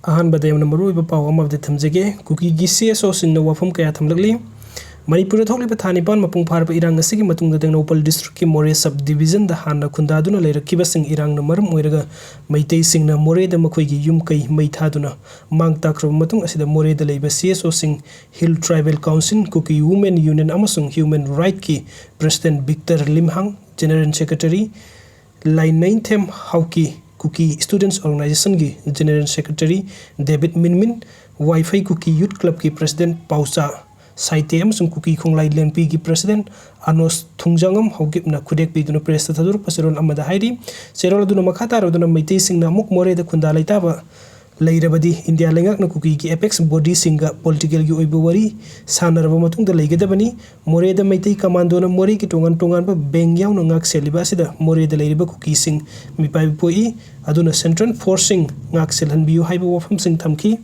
अहानबदे मरुइब pav अमबदे थमजगे कुकीगी Cso Singna Wafam kaya Thamlakli manipuri थोकलिब थानिपान मपुंग फारब इरांग असigi matungda Tengnopal district ki More sub division da hanna khundaduna leirakkiba sing irang na maram oiraga maitei singna More da makhoi yum kai mai thaduna mang takrab matung asida More da leiba Cso Sing Hill Tribal Council Kuki Women Union amasung Human Right ki President Victor Limhang General Secretary Line 9 Them Hauki Kuki Students Organization ki General Secretary David Minmin Wi-Fi Kuki Youth Club ki President Pausa Saite amasung Kuki Khonglai Lenpi ki President Anos Thungjangam Haugipna Kudek Biduna Press Tadur Pasiron Amada Hairi Serol Duna Makata Roduna Maitei Singna Muk More da Khunda Laitaba Lairabadi India Lengak na Kuki ki Apex Body Singa Political ki Oibu Wari Sanaraba Matung da Laigadabani More da Maitei Commando na More ki Tongan ba Bengyaw na Ngak Seliba sida More da Lairiba Kuki Sing Mipai Poi Aduna Central Forcing Ngak Selhan Biu Haiba Wafam Sing Thamki